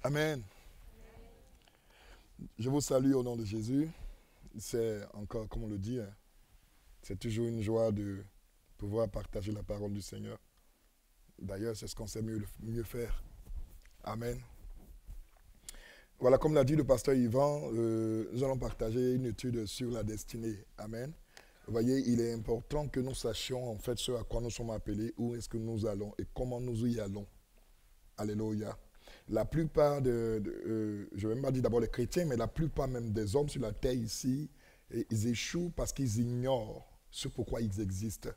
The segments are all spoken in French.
Amen. Je vous salue au nom de Jésus. C'est encore, comme on le dit, c'est toujours une joie de pouvoir partager la parole du Seigneur. D'ailleurs, c'est ce qu'on sait mieux faire. Amen. Voilà, comme l'a dit le pasteur Yvan, nous allons partager une étude sur la destinée. Amen. Vous voyez, il est important que nous sachions en fait ce à quoi nous sommes appelés, où est-ce que nous allons et comment nous y allons. Alléluia. La plupart je ne vais même pas dire d'abord les chrétiens, mais la plupart même des hommes sur la terre ici, ils échouent parce qu'ils ignorent ce pourquoi ils existent.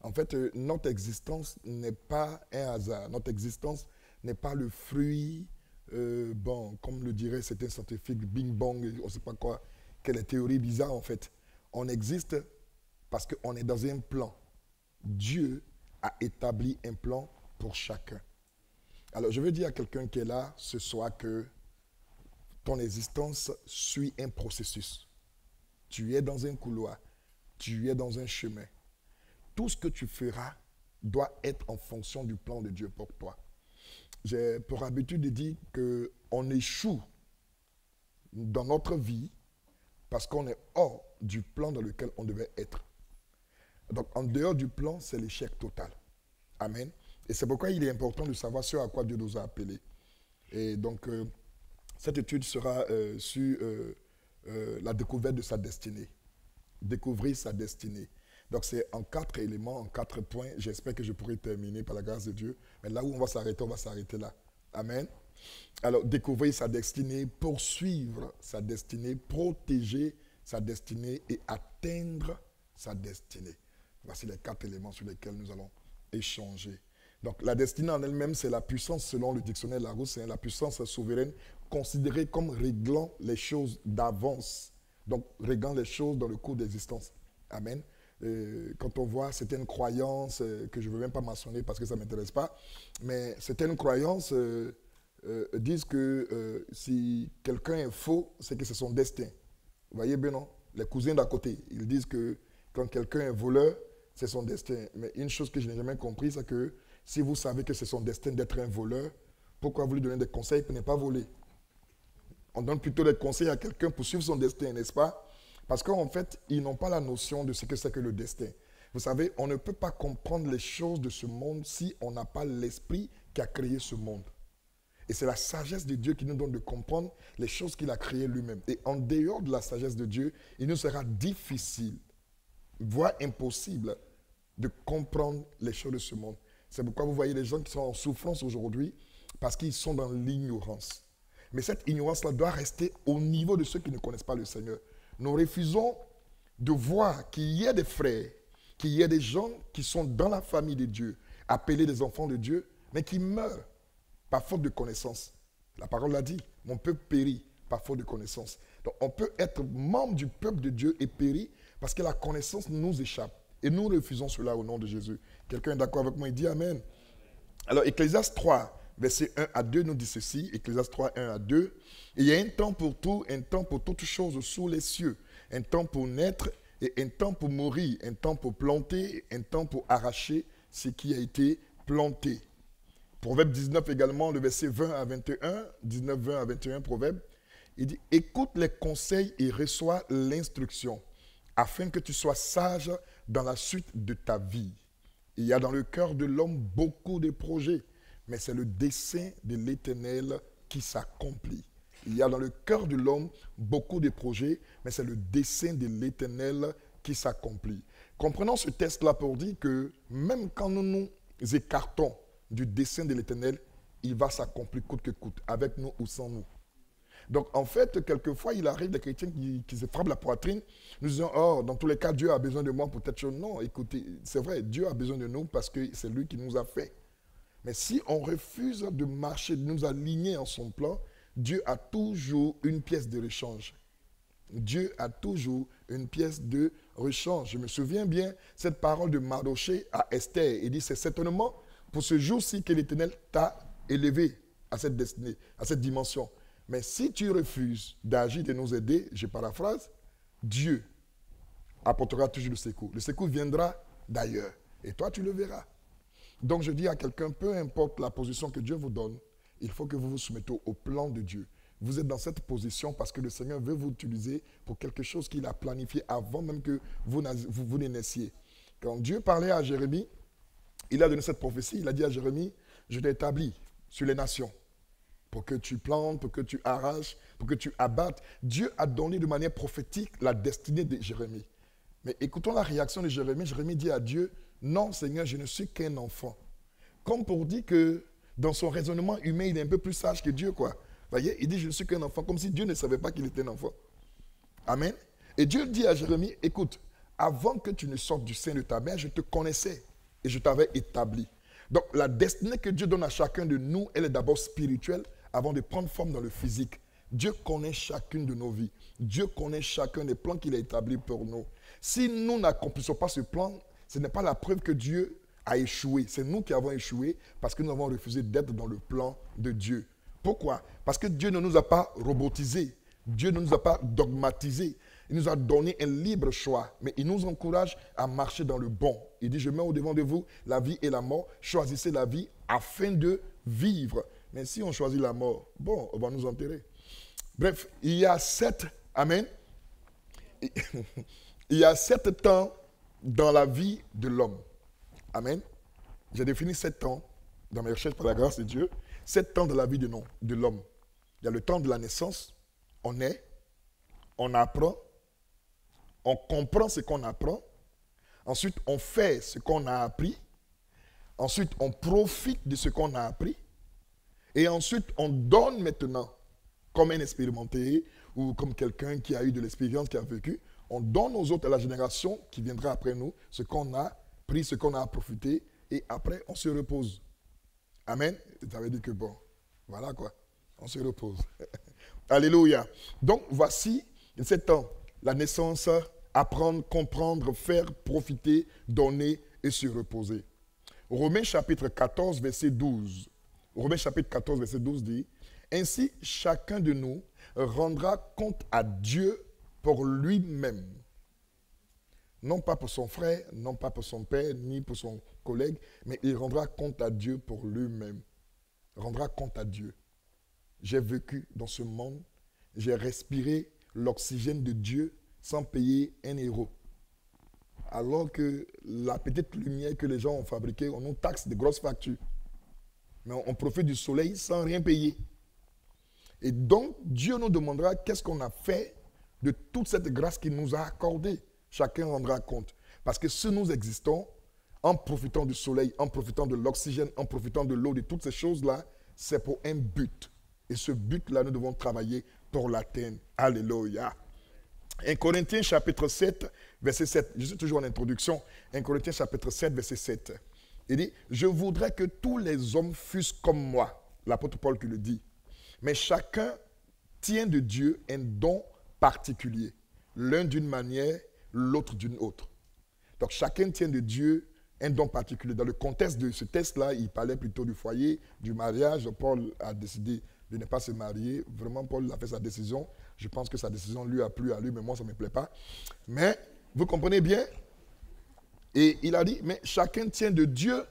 En fait, notre existence n'est pas un hasard. Notre existence n'est pas le fruit, comme le dirait certains scientifiques, Bing Bang, on ne sait pas quoi, quelle théorie bizarre en fait. On existe parce qu'on est dans un plan. Dieu a établi un plan pour chacun. Alors, je veux dire à quelqu'un qui est là ce soir que ton existence suit un processus. Tu es dans un couloir, tu es dans un chemin. Tout ce que tu feras doit être en fonction du plan de Dieu pour toi. J'ai pour habitude de dire qu'on échoue dans notre vie parce qu'on est hors du plan dans lequel on devait être. Donc, en dehors du plan, c'est l'échec total. Amen. Et c'est pourquoi il est important de savoir ce à quoi Dieu nous a appelés. Et donc, cette étude sera sur la découverte de sa destinée. Découvrir sa destinée. Donc, c'est en 4 éléments, en 4 points. J'espère que je pourrai terminer par la grâce de Dieu. Mais là où on va s'arrêter là. Amen. Alors, découvrir sa destinée, poursuivre sa destinée, protéger sa destinée et atteindre sa destinée. Voici les 4 éléments sur lesquels nous allons échanger. Donc la destinée en elle-même, c'est la puissance, selon le dictionnaire Larousse, c'est la puissance souveraine considérée comme réglant les choses d'avance. Donc réglant les choses dans le cours d'existence. Amen. Quand on voit certaines croyances, que je ne veux même pas mentionner parce que ça ne m'intéresse pas, mais certaines croyances disent que si quelqu'un est faux, c'est que c'est son destin. Vous voyez bien, non? Les cousins d'à côté, ils disent que quand quelqu'un est voleur, c'est son destin. Mais une chose que je n'ai jamais compris, c'est que si vous savez que c'est son destin d'être un voleur, pourquoi vous lui donnez des conseils pour ne pas voler? On donne plutôt des conseils à quelqu'un pour suivre son destin, n'est-ce pas? Parce qu'en fait, ils n'ont pas la notion de ce que c'est que le destin. Vous savez, on ne peut pas comprendre les choses de ce monde si on n'a pas l'esprit qui a créé ce monde. Et c'est la sagesse de Dieu qui nous donne de comprendre les choses qu'il a créées lui-même. Et en dehors de la sagesse de Dieu, il nous sera difficile, voire impossible, de comprendre les choses de ce monde. C'est pourquoi vous voyez les gens qui sont en souffrance aujourd'hui parce qu'ils sont dans l'ignorance. Mais cette ignorance-là doit rester au niveau de ceux qui ne connaissent pas le Seigneur. Nous refusons de voir qu'il y ait des frères, qu'il y ait des gens qui sont dans la famille de Dieu, appelés des enfants de Dieu, mais qui meurent par faute de connaissance. La parole l'a dit, mon peuple périt par faute de connaissance. Donc on peut être membre du peuple de Dieu et périr parce que la connaissance nous échappe. Et nous refusons cela au nom de Jésus. Quelqu'un est d'accord avec moi? Il dit Amen. Alors, Ecclésiaste 3, verset 1 à 2 nous dit ceci. Ecclésiaste 3, 1 à 2. Il y a un temps pour tout, un temps pour toutes choses sous les cieux. Un temps pour naître et un temps pour mourir. Un temps pour planter et un temps pour arracher ce qui a été planté. Proverbe 19 également, le verset 20 à 21. 19, 20 à 21, Proverbe. Il dit, écoute les conseils et reçois l'instruction, afin que tu sois sage dans la suite de ta vie. Il y a dans le cœur de l'homme beaucoup de projets, mais c'est le dessein de l'Éternel qui s'accomplit. Il y a dans le cœur de l'homme beaucoup de projets, mais c'est le dessein de l'Éternel qui s'accomplit. Comprenons ce texte-là pour dire que même quand nous nous écartons du dessein de l'Éternel, il va s'accomplir coûte que coûte, avec nous ou sans nous. Donc, en fait, quelquefois, il arrive des chrétiens qui se frappent la poitrine, nous disant, oh, dans tous les cas, Dieu a besoin de moi pour telle chose. Non, écoutez, c'est vrai, Dieu a besoin de nous parce que c'est lui qui nous a fait. Mais si on refuse de marcher, de nous aligner en son plan, Dieu a toujours une pièce de rechange. Dieu a toujours une pièce de rechange. Je me souviens bien cette parole de Mardoché à Esther. Il dit, c'est certainement pour ce jour-ci que l'Éternel t'a élevé à cette destinée, à cette dimension. Mais si tu refuses d'agir, de nous aider, je paraphrase, Dieu apportera toujours le secours. Le secours viendra d'ailleurs. Et toi, tu le verras. Donc je dis à quelqu'un, peu importe la position que Dieu vous donne, il faut que vous vous soumettez au plan de Dieu. Vous êtes dans cette position parce que le Seigneur veut vous utiliser pour quelque chose qu'il a planifié avant même que vous ne naissiez. Quand Dieu parlait à Jérémie, il a donné cette prophétie. Il a dit à Jérémie, je t'ai établi sur les nations pour que tu plantes, pour que tu arraches, pour que tu abattes. Dieu a donné de manière prophétique la destinée de Jérémie. Mais écoutons la réaction de Jérémie. Jérémie dit à Dieu, non Seigneur, je ne suis qu'un enfant. Comme pour dire que dans son raisonnement humain, il est un peu plus sage que Dieu, quoi. Voyez, il dit, je ne suis qu'un enfant, comme si Dieu ne savait pas qu'il était un enfant. Amen. Et Dieu dit à Jérémie, écoute, avant que tu ne sortes du sein de ta mère, je te connaissais et je t'avais établi. Donc, la destinée que Dieu donne à chacun de nous, elle est d'abord spirituelle avant de prendre forme dans le physique. Dieu connaît chacune de nos vies. Dieu connaît chacun des plans qu'il a établis pour nous. Si nous n'accomplissons pas ce plan, ce n'est pas la preuve que Dieu a échoué. C'est nous qui avons échoué parce que nous avons refusé d'être dans le plan de Dieu. Pourquoi? Parce que Dieu ne nous a pas robotisés. Dieu ne nous a pas dogmatisés. Il nous a donné un libre choix. Mais il nous encourage à marcher dans le bon. Il dit, je mets au-devant de vous la vie et la mort. Choisissez la vie afin de vivre. Mais si on choisit la mort, bon, on va nous enterrer. Bref, il y a 7, amen. Il y a 7 temps dans la vie de l'homme. Amen. J'ai défini 7 temps dans mes recherches par la grâce de Dieu. 7 temps de la vie de l'homme. Il y a le temps de la naissance. On naît, on apprend, on comprend ce qu'on apprend. Ensuite, on fait ce qu'on a appris. Ensuite, on profite de ce qu'on a appris. Et ensuite, on donne maintenant, comme un expérimenté ou comme quelqu'un qui a eu de l'expérience, qui a vécu, on donne aux autres, à la génération qui viendra après nous, ce qu'on a pris, ce qu'on a profité, et après, on se repose. Amen. Ça veut dire que bon, voilà quoi, on se repose. Alléluia. Donc, voici 7 temps. La naissance, apprendre, comprendre, faire, profiter, donner et se reposer. Romains chapitre 14, verset 12. Romains chapitre 14, verset 12 dit, « Ainsi, chacun de nous rendra compte à Dieu pour lui-même. » Non pas pour son frère, non pas pour son père, ni pour son collègue, mais il rendra compte à Dieu pour lui-même. Rendra compte à Dieu. J'ai vécu dans ce monde, j'ai respiré l'oxygène de Dieu sans payer un euro. Alors que la petite lumière que les gens ont fabriquée, on nous taxe de grosses factures. Mais on profite du soleil sans rien payer. Et donc, Dieu nous demandera qu'est-ce qu'on a fait de toute cette grâce qu'il nous a accordée. Chacun rendra compte. Parce que si nous existons, en profitant du soleil, en profitant de l'oxygène, en profitant de l'eau, de toutes ces choses-là, c'est pour un but. Et ce but-là, nous devons travailler pour l'atteindre. Alléluia. 1 Corinthiens chapitre 7, verset 7. Je suis toujours en introduction. 1 Corinthiens chapitre 7, verset 7. Il dit, je voudrais que tous les hommes fussent comme moi. L'apôtre Paul qui le dit. Mais chacun tient de Dieu un don particulier. L'un d'une manière, l'autre d'une autre. Donc chacun tient de Dieu un don particulier. Dans le contexte de ce texte-là, il parlait plutôt du foyer, du mariage. Paul a décidé de ne pas se marier. Vraiment, Paul a fait sa décision. Je pense que sa décision lui a plu à lui, mais moi, ça ne me plaît pas. Mais, vous comprenez bien? Et il a dit, mais chacun tient de Dieu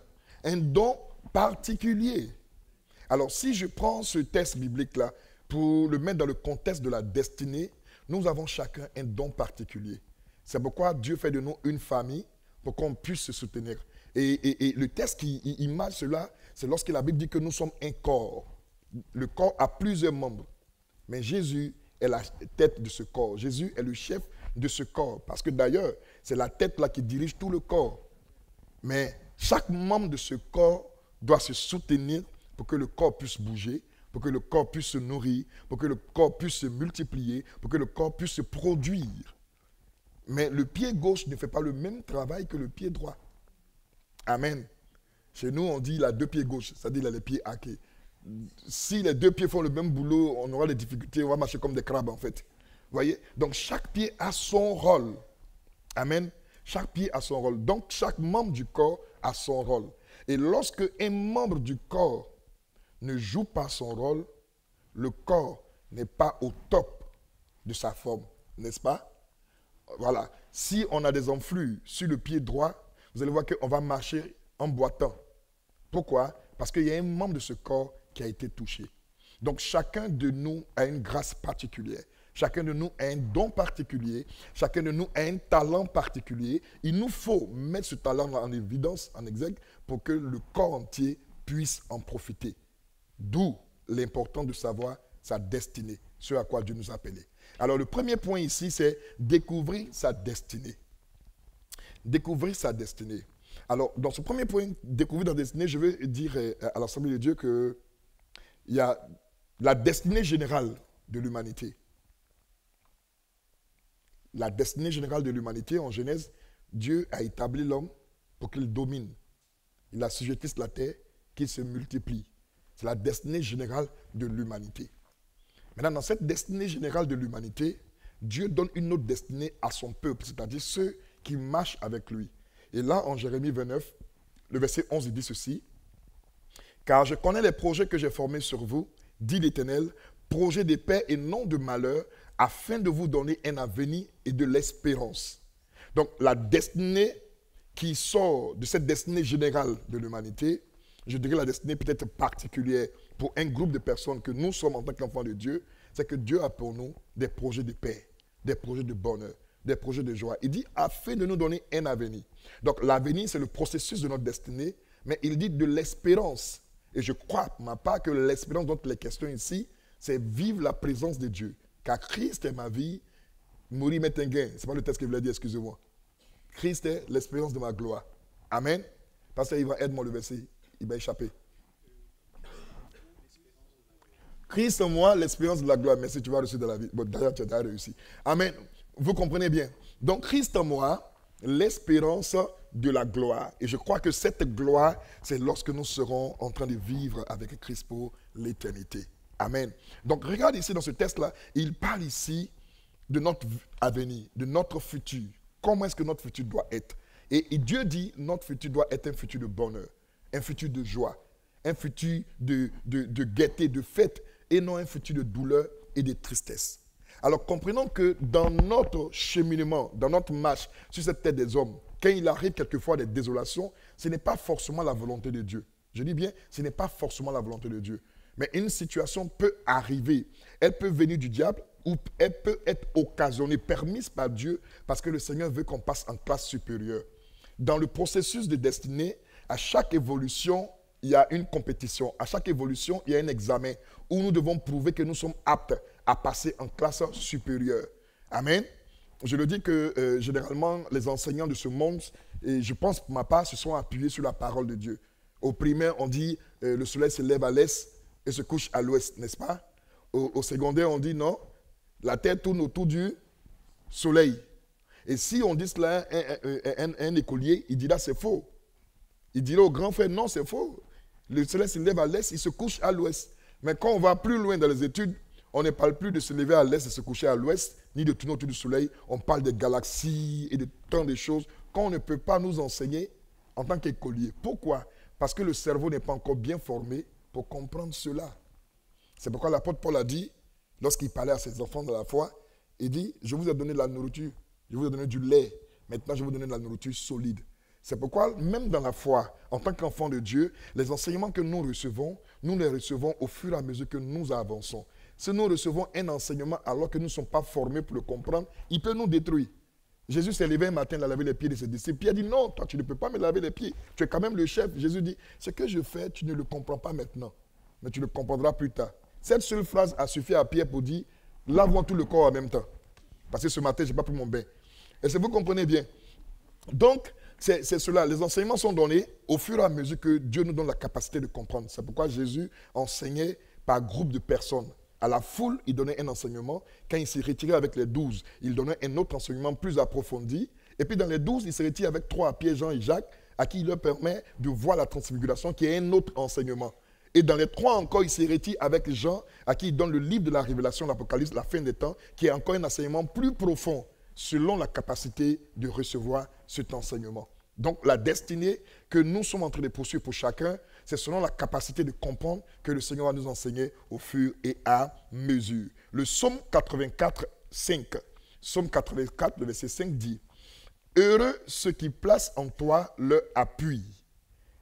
un don particulier. Alors, si je prends ce texte biblique-là pour le mettre dans le contexte de la destinée, nous avons chacun un don particulier. C'est pourquoi Dieu fait de nous une famille pour qu'on puisse se soutenir. Et le texte qui image cela, c'est lorsque la Bible dit que nous sommes un corps. Le corps a plusieurs membres. Mais Jésus est la tête de ce corps. Jésus est le chef de ce corps. Parce que d'ailleurs, c'est la tête là qui dirige tout le corps. Mais chaque membre de ce corps doit se soutenir pour que le corps puisse bouger, pour que le corps puisse se nourrir, pour que le corps puisse se multiplier, pour que le corps puisse se produire. Mais le pied gauche ne fait pas le même travail que le pied droit. Amen. Chez nous, on dit il a 2 pieds gauches, c'est-à-dire il a les pieds hackés. Si les 2 pieds font le même boulot, on aura des difficultés, on va marcher comme des crabes en fait. Voyez? Donc chaque pied a son rôle. Amen. Chaque pied a son rôle. Donc chaque membre du corps a son rôle. Et lorsque un membre du corps ne joue pas son rôle, le corps n'est pas au top de sa forme, n'est-ce pas? Voilà. Si on a des enflures sur le pied droit, vous allez voir qu'on va marcher en boitant. Pourquoi? Parce qu'il y a un membre de ce corps qui a été touché. Donc chacun de nous a une grâce particulière. Chacun de nous a un don particulier. Chacun de nous a un talent particulier. Il nous faut mettre ce talent en évidence, en exergue, pour que le corps entier puisse en profiter. D'où l'important de savoir sa destinée, ce à quoi Dieu nous a appelés. Alors le premier point ici, c'est découvrir sa destinée. Découvrir sa destinée. Alors dans ce premier point, découvrir sa destinée, je veux dire à l'Assemblée de Dieu qu'il y a la destinée générale de l'humanité. La destinée générale de l'humanité, en Genèse, Dieu a établi l'homme pour qu'il domine. Il assujettisse la terre, qu'il se multiplie. C'est la destinée générale de l'humanité. Maintenant, dans cette destinée générale de l'humanité, Dieu donne une autre destinée à son peuple, c'est-à-dire ceux qui marchent avec lui. Et là, en Jérémie 29, le verset 11, il dit ceci. « Car je connais les projets que j'ai formés sur vous, dit l'Éternel, projets de paix et non de malheur, afin de vous donner un avenir et de l'espérance. » Donc, la destinée qui sort de cette destinée générale de l'humanité, je dirais la destinée peut-être particulière pour un groupe de personnes que nous sommes en tant qu'enfants de Dieu, c'est que Dieu a pour nous des projets de paix, des projets de bonheur, des projets de joie. Il dit afin de nous donner un avenir. Donc l'avenir, c'est le processus de notre destinée, mais il dit de l'espérance. Et je crois, pour ma part, que l'espérance dont il est question ici, c'est vivre la présence de Dieu. Car Christ est ma vie, mourir m'est un gain. Ce n'est pas le texte que je voulais dire, excusez-moi. Christ est l'espérance de ma gloire. Amen. Parce qu'il va aider moi le verset. Il va échapper. Christ en moi, l'espérance de la gloire. Merci, tu vas réussir dans la vie. Bon, d'ailleurs, tu as réussi. Amen. Vous comprenez bien. Donc, Christ en moi, l'espérance de la gloire. Et je crois que cette gloire, c'est lorsque nous serons en train de vivre avec Christ pour l'éternité. Amen. Donc, regarde ici dans ce texte-là, il parle ici de notre avenir, de notre futur. Comment est-ce que notre futur doit être? Et Dieu dit, notre futur doit être un futur de bonheur, un futur de joie, un futur de gaieté, de fête, et non un futur de douleur et de tristesse. Alors comprenons que dans notre cheminement, dans notre marche sur cette terre des hommes, quand il arrive quelquefois des désolations, ce n'est pas forcément la volonté de Dieu. Je dis bien, ce n'est pas forcément la volonté de Dieu. Mais une situation peut arriver. Elle peut venir du diable ou elle peut être occasionnée, permise par Dieu, parce que le Seigneur veut qu'on passe en classe supérieure. Dans le processus de destinée, à chaque évolution, il y a une compétition. À chaque évolution, il y a un examen où nous devons prouver que nous sommes aptes à passer en classe supérieure. Amen. Je le dis que généralement, les enseignants de ce monde, et je pense pour ma part, se sont appuyés sur la parole de Dieu. Au primaire, on dit le soleil se lève à l'est et se couche à l'ouest, n'est-ce pas? Au secondaire, on dit non, la terre tourne autour du soleil. Et si on dit cela à un écolier, il dira c'est faux. Il dira au grand frère, non, c'est faux. Le soleil se lève à l'est, il se couche à l'ouest. Mais quand on va plus loin dans les études, on ne parle plus de se lever à l'est et se coucher à l'ouest, ni de tourner autour du soleil. On parle des galaxies et de tant de choses qu'on ne peut pas nous enseigner en tant qu'écolier. Pourquoi? Parce que le cerveau n'est pas encore bien formé pour comprendre cela. C'est pourquoi l'apôtre Paul a dit, lorsqu'il parlait à ses enfants de la foi, il dit, je vous ai donné de la nourriture, je vous ai donné du lait, maintenant je vais vous donner de la nourriture solide. C'est pourquoi, même dans la foi, en tant qu'enfant de Dieu, les enseignements que nous les recevons au fur et à mesure que nous avançons. Si nous recevons un enseignement alors que nous ne sommes pas formés pour le comprendre, il peut nous détruire. Jésus s'est levé un matin, il a lavé les pieds de ses disciples. Pierre dit, non, toi tu ne peux pas me laver les pieds. Tu es quand même le chef. Jésus dit, ce que je fais, tu ne le comprends pas maintenant, mais tu le comprendras plus tard. Cette seule phrase a suffi à Pierre pour dire, lave-moi tout le corps en même temps. Parce que ce matin, je n'ai pas pris mon bain. Et si vous comprenez bien. Donc, c'est cela. Les enseignements sont donnés au fur et à mesure que Dieu nous donne la capacité de comprendre. C'est pourquoi Jésus enseignait par groupe de personnes. À la foule, il donnait un enseignement. Quand il s'est retiré avec les 12, il donnait un autre enseignement plus approfondi. Et puis dans les 12, il se retire avec 3, Pierre, Jean et Jacques, à qui il leur permet de voir la transfiguration, qui est un autre enseignement. Et dans les 3 encore, il se retire avec Jean, à qui il donne le livre de la révélation, l'Apocalypse, la fin des temps, qui est encore un enseignement plus profond, selon la capacité de recevoir cet enseignement. Donc la destinée que nous sommes en train de poursuivre pour chacun, c'est selon la capacité de comprendre que le Seigneur va nous enseigner au fur et à mesure. Le psaume 84, 5. Psaume 84, le verset 5 dit, « Heureux ceux qui placent en toi leur appui.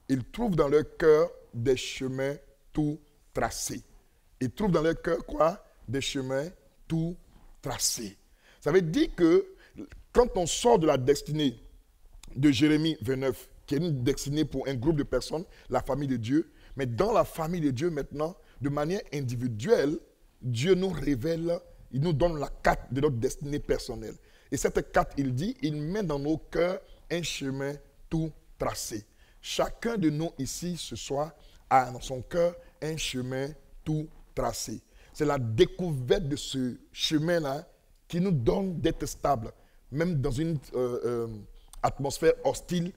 Ils trouvent dans leur cœur des chemins tout tracés. Ils trouvent dans leur cœur quoi? Des chemins tout tracés. Ça veut dire que quand on sort de la destinée de Jérémie 29, qui est une destinée pour un groupe de personnes, la famille de Dieu, mais dans la famille de Dieu maintenant, de manière individuelle, Dieu nous révèle, il nous donne la carte de notre destinée personnelle. Et cette carte, il dit, il met dans nos cœurs un chemin tout tracé. Chacun de nous ici ce soir a dans son cœur un chemin tout tracé. C'est la découverte de ce chemin-là qui nous donne d'être stable. Même dans une atmosphère hostile,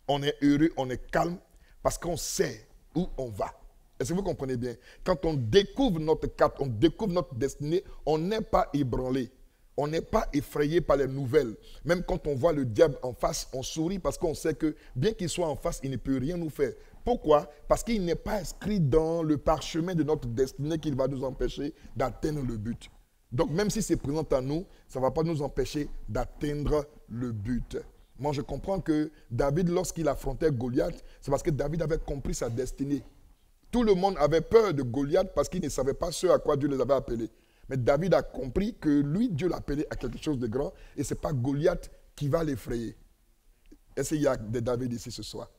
on est heureux, on est calme, parce qu'on sait où on va. Est-ce que vous comprenez bien? Quand on découvre notre carte, on découvre notre destinée, on n'est pas ébranlé. On n'est pas effrayé par les nouvelles. Même quand on voit le diable en face, on sourit parce qu'on sait que bien qu'il soit en face, il ne peut rien nous faire. Pourquoi? Parce qu'il n'est pas inscrit dans le parchemin de notre destinée qui va nous empêcher d'atteindre le but. Donc même si c'est présent à nous, ça ne va pas nous empêcher d'atteindre le but. Moi je comprends que David, lorsqu'il affrontait Goliath, c'est parce que David avait compris sa destinée. Tout le monde avait peur de Goliath parce qu'il ne savait pas ce à quoi Dieu les avait appelés. Mais David a compris que lui, Dieu l'appelait à quelque chose de grand et ce n'est pas Goliath qui va l'effrayer. Est-ce qu'il y a des David ici ce soir?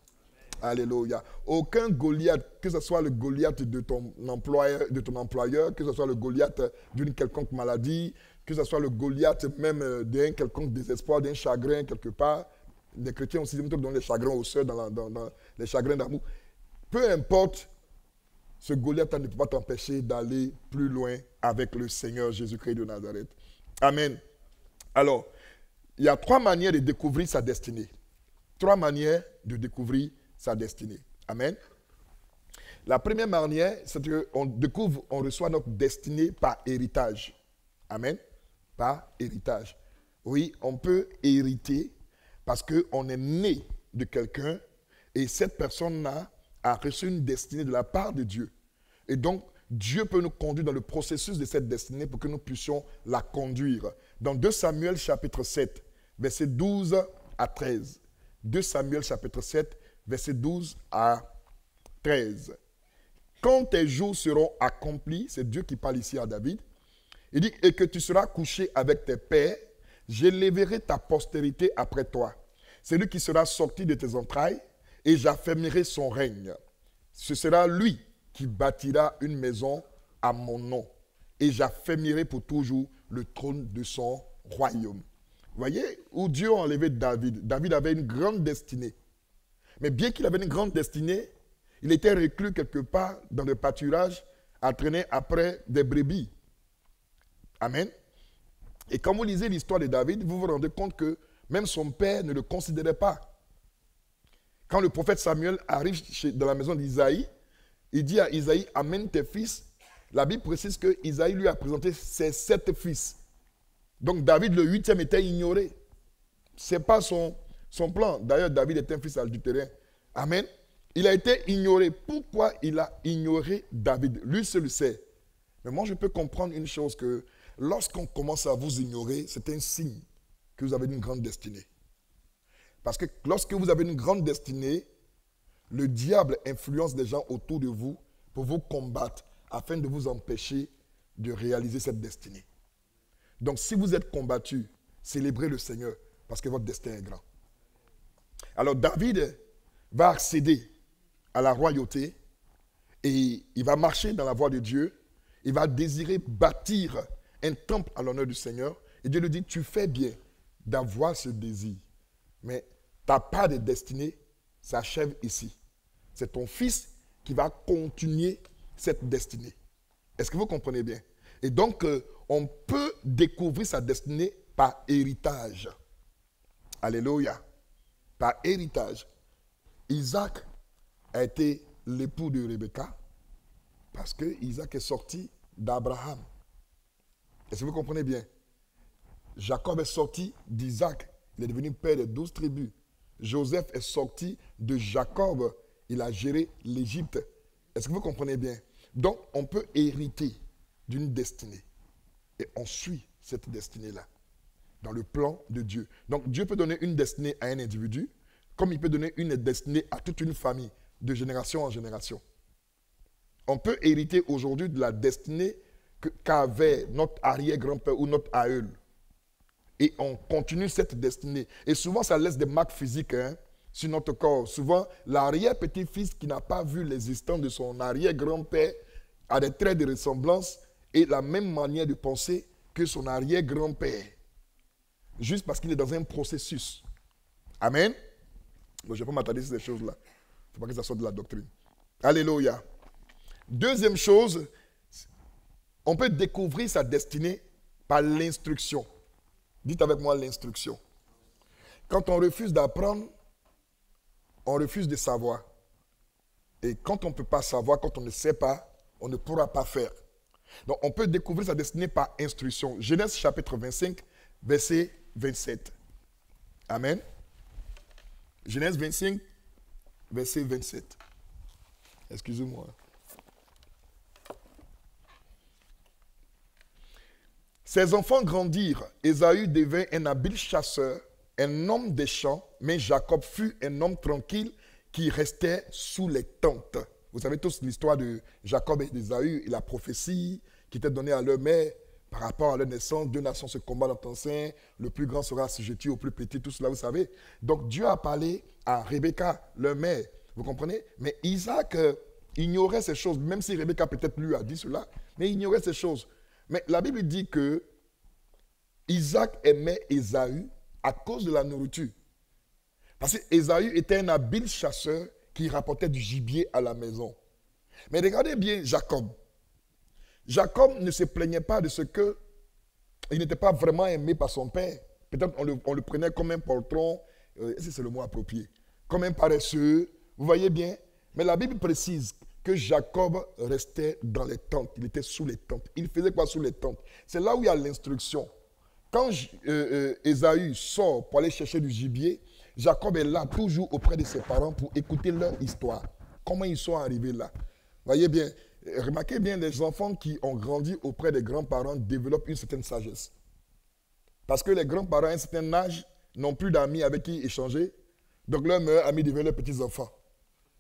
Alléluia. Aucun Goliath, que ce soit le Goliath de ton employeur, que ce soit le Goliath d'une quelconque maladie, que ce soit le Goliath même d'un quelconque désespoir, d'un chagrin quelque part. Les chrétiens aussi dans les chagrins osseux, dans les chagrins d'amour. Peu importe, ce Goliath ne peut pas t'empêcher d'aller plus loin avec le Seigneur Jésus-Christ de Nazareth. Amen. Alors, il y a 3 manières de découvrir sa destinée. 3 manières de découvrir sa destinée. Amen. La première manière, c'est qu'on découvre, on reçoit notre destinée par héritage. Amen. Par héritage. Oui, on peut hériter parce qu'on est né de quelqu'un et cette personne-là a reçu une destinée de la part de Dieu. Et donc, Dieu peut nous conduire dans le processus de cette destinée pour que nous puissions la conduire. Dans 2 Samuel chapitre 7, versets 12 à 13. 2 Samuel chapitre 7, versets 12 à 13. Quand tes jours seront accomplis, c'est Dieu qui parle ici à David, il dit, et que tu seras couché avec tes pères, j'élèverai ta postérité après toi. C'est lui qui sera sorti de tes entrailles, et j'affermirai son règne. Ce sera lui qui bâtira une maison à mon nom, et j'affermirai pour toujours le trône de son royaume. Vous voyez où Dieu a enlevé David. David avait une grande destinée. Mais bien qu'il avait une grande destinée, il était reclus quelque part dans le pâturage à traîner après des brebis. Amen. Et quand vous lisez l'histoire de David, vous vous rendez compte que même son père ne le considérait pas. Quand le prophète Samuel arrive dans la maison d'Isaïe, il dit à Isaïe, amène tes fils. La Bible précise que Isaïe lui a présenté ses 7 fils. Donc David, le 8e, était ignoré. Ce n'est pas son plan. D'ailleurs, David est un fils adultérin. Amen. Il a été ignoré. Pourquoi il a ignoré David? Lui seul le sait. Mais moi, je peux comprendre une chose, que lorsqu'on commence à vous ignorer, c'est un signe que vous avez une grande destinée. Parce que lorsque vous avez une grande destinée, le diable influence des gens autour de vous pour vous combattre afin de vous empêcher de réaliser cette destinée. Donc si vous êtes combattu, célébrez le Seigneur parce que votre destin est grand. Alors David va accéder à la royauté et il va marcher dans la voie de Dieu. Il va désirer bâtir un temple à l'honneur du Seigneur. Et Dieu lui dit, tu fais bien d'avoir ce désir. Mais ta part de destinée s'achève ici. C'est ton fils qui va continuer cette destinée. Est-ce que vous comprenez bien? Et donc, on peut découvrir sa destinée par héritage. Alléluia. Par héritage. Isaac a été l'époux de Rebecca parce que Isaac est sorti d'Abraham. Est-ce que vous comprenez bien? Jacob est sorti d'Isaac. Il est devenu père de 12 tribus. Joseph est sorti de Jacob. Il a géré l'Égypte. Est-ce que vous comprenez bien? Donc, on peut hériter d'une destinée. Et on suit cette destinée-là dans le plan de Dieu. Donc, Dieu peut donner une destinée à un individu, comme il peut donner une destinée à toute une famille, de génération en génération. on peut hériter aujourd'hui de la destinée qu'avait notre arrière-grand-père ou notre aïeul. Et on continue cette destinée. Et souvent, ça laisse des marques physiques sur notre corps. Souvent, l'arrière-petit-fils qui n'a pas vu l'existence de son arrière-grand-père a des traits de ressemblance et la même manière de penser que son arrière-grand-père. Juste parce qu'il est dans un processus. Amen. Bon, je ne vais pas m'attarder sur ces choses-là. Il ne faut pas que ça sorte de la doctrine. Alléluia. Deuxième chose, on peut découvrir sa destinée par l'instruction. Dites avec moi l'instruction. Quand on refuse d'apprendre, on refuse de savoir. Et quand on ne peut pas savoir, quand on ne sait pas, on ne pourra pas faire. Donc on peut découvrir sa destinée par instruction. Genèse chapitre 25, verset 27. Amen. Genèse 25, verset 27. Excusez-moi. Ses enfants grandirent. Ésaü devint un habile chasseur, un homme des champs, mais Jacob fut un homme tranquille qui restait sous les tentes. Vous savez tous l'histoire de Jacob et d'Ésaü et la prophétie qui était donnée à leur mère par rapport à leur naissance. Deux nations se combattent dans ton sein, le plus grand sera assujetti au plus petit, tout cela vous savez. Donc Dieu a parlé à Rebecca, leur mère, vous comprenez? Mais Isaac ignorait ces choses, même si Rebecca peut-être lui a dit cela, mais il ignorait ces choses. Mais la Bible dit que Isaac aimait Ésaü à cause de la nourriture. Parce qu'Ésaü était un habile chasseur qui rapportait du gibier à la maison. Mais regardez bien Jacob. Jacob ne se plaignait pas de ce que il n'était pas vraiment aimé par son père. Peut-être on le prenait comme un poltron, est-ce que c'est le mot approprié? Comme un paresseux, vous voyez bien. Mais la Bible précise que Jacob restait dans les tentes. Il était sous les tentes. Il faisait quoi sous les tentes? C'est là où il y a l'instruction. Quand Ésaü sort pour aller chercher du gibier, Jacob est là toujours auprès de ses parents pour écouter leur histoire. Comment ils sont arrivés là? Voyez bien, remarquez bien, les enfants qui ont grandi auprès des grands-parents développent une certaine sagesse. Parce que les grands-parents à un certain âge n'ont plus d'amis avec qui échanger. Donc leurs meilleurs amis deviennent leurs petits-enfants.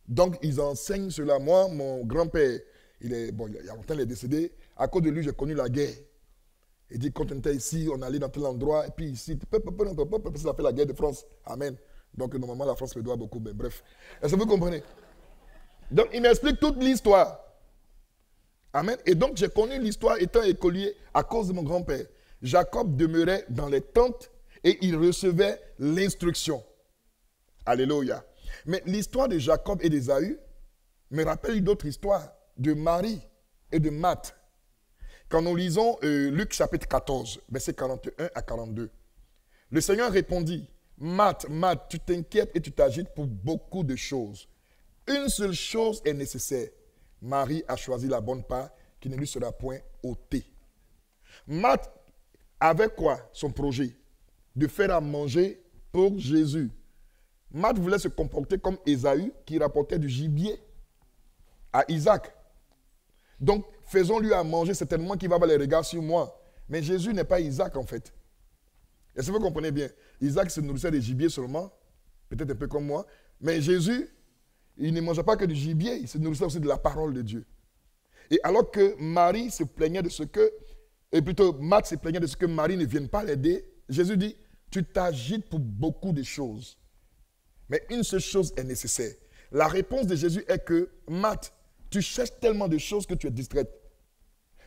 Donc, ils enseignent cela. Moi, mon grand-père, il y a longtemps, il est décédé. À cause de lui, j'ai connu la guerre. Il dit, quand on était ici, on allait dans tel endroit, et puis ici, ça fait la guerre de France. Amen. Donc, normalement, la France me doit beaucoup, mais bref. Est-ce que vous comprenez? Donc, il m'explique toute l'histoire. Amen. Et donc, j'ai connu l'histoire étant écolier à cause de mon grand-père. Jacob demeurait dans les tentes et il recevait l'instruction. Alléluia. Mais l'histoire de Jacob et d'Ésaü me rappelle une autre histoire de Marie et de Marthe. Quand nous lisons Luc chapitre 14, versets 41 à 42, le Seigneur répondit, Marthe, Marthe, tu t'inquiètes et tu t'agites pour beaucoup de choses. Une seule chose est nécessaire. Marie a choisi la bonne part qui ne lui sera point ôtée. Marthe avait quoi? Son projet de faire à manger pour Jésus. Marthe voulait se comporter comme Ésaü qui rapportait du gibier à Isaac. Donc, faisons-lui à manger, certainement qu'il va avoir les regards sur moi. Mais Jésus n'est pas Isaac en fait. Est-ce que vous comprenez bien? Isaac se nourrissait des gibiers seulement, peut-être un peu comme moi. Mais Jésus, il ne mangeait pas que du gibier, il se nourrissait aussi de la parole de Dieu. Et alors que Marie se plaignait de ce que, et plutôt Marthe se plaignait de ce que Marie ne vienne pas l'aider, Jésus dit, tu t'agites pour beaucoup de choses. Mais une seule chose est nécessaire. La réponse de Jésus est que, Marthe, tu cherches tellement de choses que tu es distraite.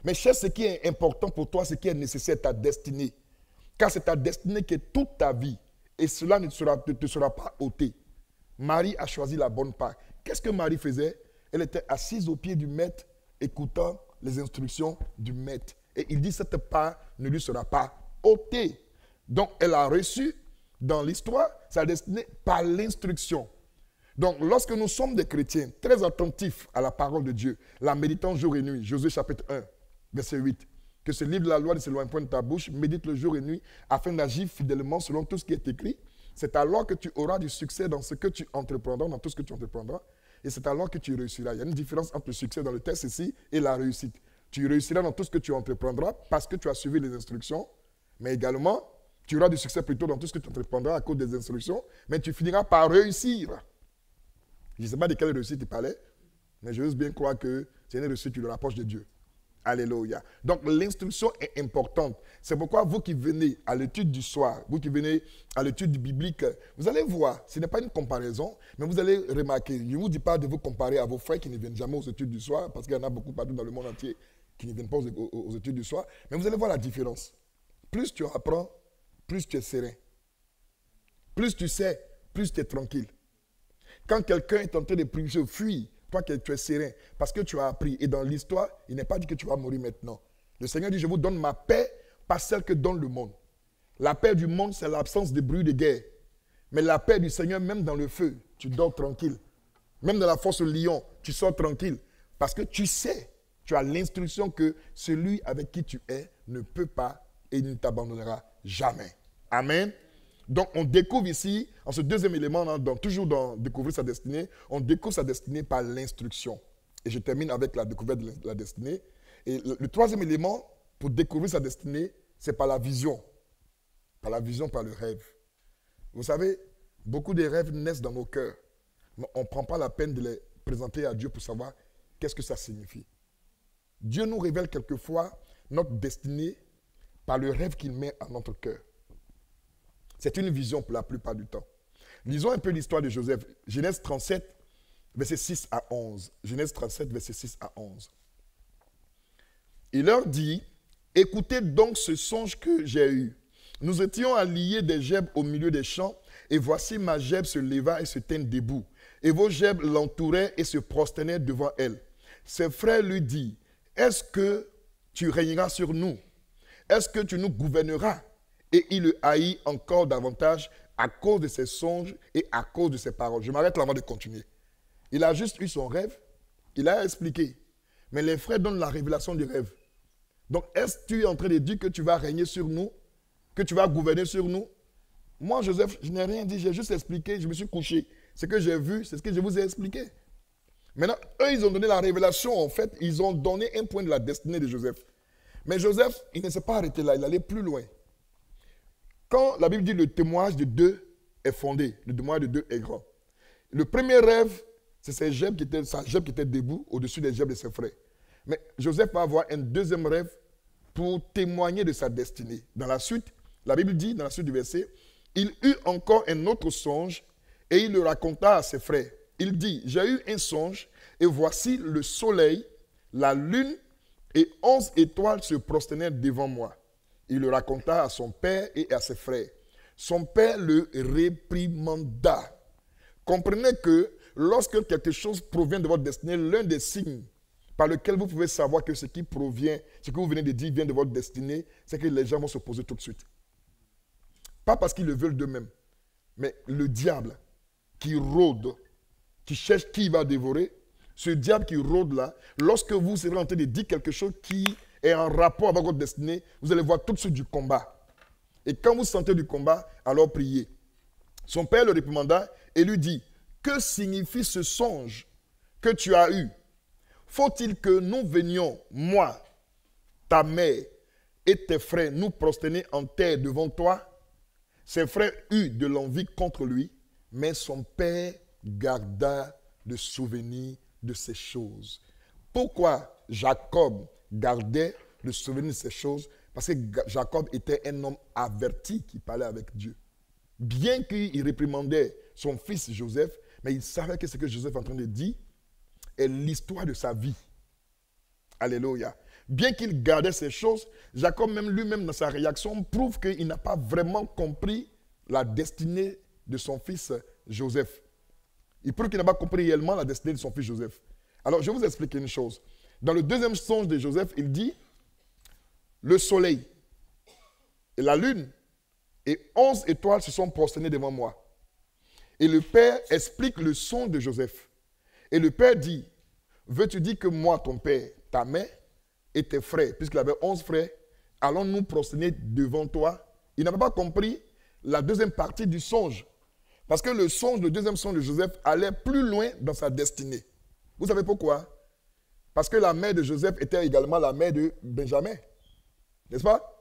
Mais cherche ce qui est important pour toi, ce qui est nécessaire, ta destinée. Car c'est ta destinée qui est toute ta vie. Et cela ne te sera pas ôté. Marie a choisi la bonne part. Qu'est-ce que Marie faisait? Elle était assise au pied du maître, écoutant les instructions du maître. Et il dit, cette part ne lui sera pas ôtée. Donc, elle a reçu dans l'histoire sa destinée par l'instruction. Donc, lorsque nous sommes des chrétiens très attentifs à la parole de Dieu, la méditant jour et nuit, Josué chapitre 1, verset 8, que ce livre de la loi ne s'éloigne point de ta bouche, médite le jour et nuit, afin d'agir fidèlement selon tout ce qui est écrit, c'est alors que tu auras du succès dans ce que tu entreprendras, dans tout ce que tu entreprendras, et c'est alors que tu réussiras. Il y a une différence entre le succès dans le texte ici et la réussite. Tu réussiras dans tout ce que tu entreprendras parce que tu as suivi les instructions, mais également, tu auras du succès plutôt dans tout ce que tu entreprendras à cause des instructions, mais tu finiras par réussir. Je ne sais pas de quelle réussite il parlait, mais je veux bien croire que c'est une reçue qui le rapproche de Dieu. Alléluia. Donc l'instruction est importante. C'est pourquoi vous qui venez à l'étude du soir, vous qui venez à l'étude biblique, vous allez voir, ce n'est pas une comparaison, mais vous allez remarquer, je ne vous dis pas de vous comparer à vos frères qui ne viennent jamais aux études du soir, parce qu'il y en a beaucoup partout dans le monde entier qui ne viennent pas aux études du soir, mais vous allez voir la différence. Plus tu apprends, plus tu es serein. Plus tu sais, plus tu es tranquille. Quand quelqu'un est en train de prier, fuis. Toi, tu es serein parce que tu as appris. Et dans l'histoire, il n'est pas dit que tu vas mourir maintenant. Le Seigneur dit, je vous donne ma paix, pas celle que donne le monde. La paix du monde, c'est l'absence de bruit de guerre. Mais la paix du Seigneur, même dans le feu, tu dors tranquille. Même dans la fosse au lion, tu sors tranquille. Parce que tu sais, tu as l'instruction que celui avec qui tu es ne peut pas et ne t'abandonnera jamais. Amen. Donc, on découvre ici, en ce deuxième élément, toujours dans découvrir sa destinée, on découvre sa destinée par l'instruction. Et je termine avec la découverte de la destinée. Et le troisième élément, pour découvrir sa destinée, c'est par la vision. Par la vision, par le rêve. Vous savez, beaucoup de rêves naissent dans nos cœurs. Mais on ne prend pas la peine de les présenter à Dieu pour savoir qu'est-ce que ça signifie. Dieu nous révèle quelquefois notre destinée par le rêve qu'il met à notre cœur. C'est une vision pour la plupart du temps. Lisons un peu l'histoire de Joseph. Genèse 37, versets 6 à 11. Genèse 37, versets 6 à 11. Il leur dit, écoutez donc ce songe que j'ai eu. Nous étions à lier des gerbes au milieu des champs, et voici ma gerbe se leva et se tint debout. Et vos gerbes l'entouraient et se prosternaient devant elle. Ses frères lui disent, est-ce que tu régneras sur nous? Est-ce que tu nous gouverneras? Et il le haït encore davantage à cause de ses songes et à cause de ses paroles. Je m'arrête là avant de continuer. Il a juste eu son rêve, il a expliqué. Mais les frères donnent la révélation du rêve. Donc, est-ce que tu es en train de dire que tu vas régner sur nous, que tu vas gouverner sur nous? Moi, Joseph, je n'ai rien dit, j'ai juste expliqué, je me suis couché. Ce que j'ai vu, c'est ce que je vous ai expliqué. Maintenant, eux, ils ont donné la révélation, en fait, ils ont donné un point de la destinée de Joseph. Mais Joseph, il ne s'est pas arrêté là, il allait plus loin. Quand la Bible dit le témoignage de deux est fondé, le témoignage de deux est grand. Le premier rêve, c'est sa gerbe qui était debout au-dessus des gerbes de ses frères. Mais Joseph va avoir un deuxième rêve pour témoigner de sa destinée. Dans la suite, la Bible dit, dans la suite du verset, il eut encore un autre songe et il le raconta à ses frères. Il dit, j'ai eu un songe et voici le soleil, la lune et 11 étoiles se prosternaient devant moi. Il le raconta à son père et à ses frères. Son père le réprimanda. Comprenez que lorsque quelque chose provient de votre destinée, l'un des signes par lequel vous pouvez savoir que ce qui provient, ce que vous venez de dire vient de votre destinée, c'est que les gens vont se poser tout de suite. Pas parce qu'ils le veulent d'eux-mêmes, mais le diable qui rôde, qui cherche qui il va dévorer, ce diable qui rôde là, lorsque vous serez en train de dire quelque chose qui est en rapport avec votre destinée, vous allez voir tout de suite du combat. Et quand vous sentez du combat, alors priez. Son père le réprimanda et lui dit, que signifie ce songe que tu as eu? Faut-il que nous venions, moi, ta mère et tes frères, nous prosterner en terre devant toi? Ses frères eurent de l'envie contre lui, mais son père garda le souvenir de ces choses. Pourquoi Jacob gardait le souvenir de ces choses? Parce que Jacob était un homme averti qui parlait avec Dieu. Bien qu'il réprimandait son fils Joseph, mais il savait que ce que Joseph est en train de dire est l'histoire de sa vie. Alléluia. Bien qu'il gardait ces choses, Jacob même lui-même dans sa réaction prouve qu'il n'a pas vraiment compris la destinée de son fils Joseph. Il prouve qu'il n'a pas compris réellement la destinée de son fils Joseph. Alors je vais vous expliquer une chose. Dans le deuxième songe de Joseph, il dit, le soleil et la lune et 11 étoiles se sont prosternées devant moi. Et le père explique le songe de Joseph. Et le père dit, veux-tu dire que moi, ton père, ta mère et tes frères, puisqu'il avait 11 frères, allons nous prosterner devant toi? Il n'avait pas compris la deuxième partie du songe. Parce que le deuxième songe de Joseph allait plus loin dans sa destinée. Vous savez pourquoi? Parce que la mère de Joseph était également la mère de Benjamin. N'est-ce pas?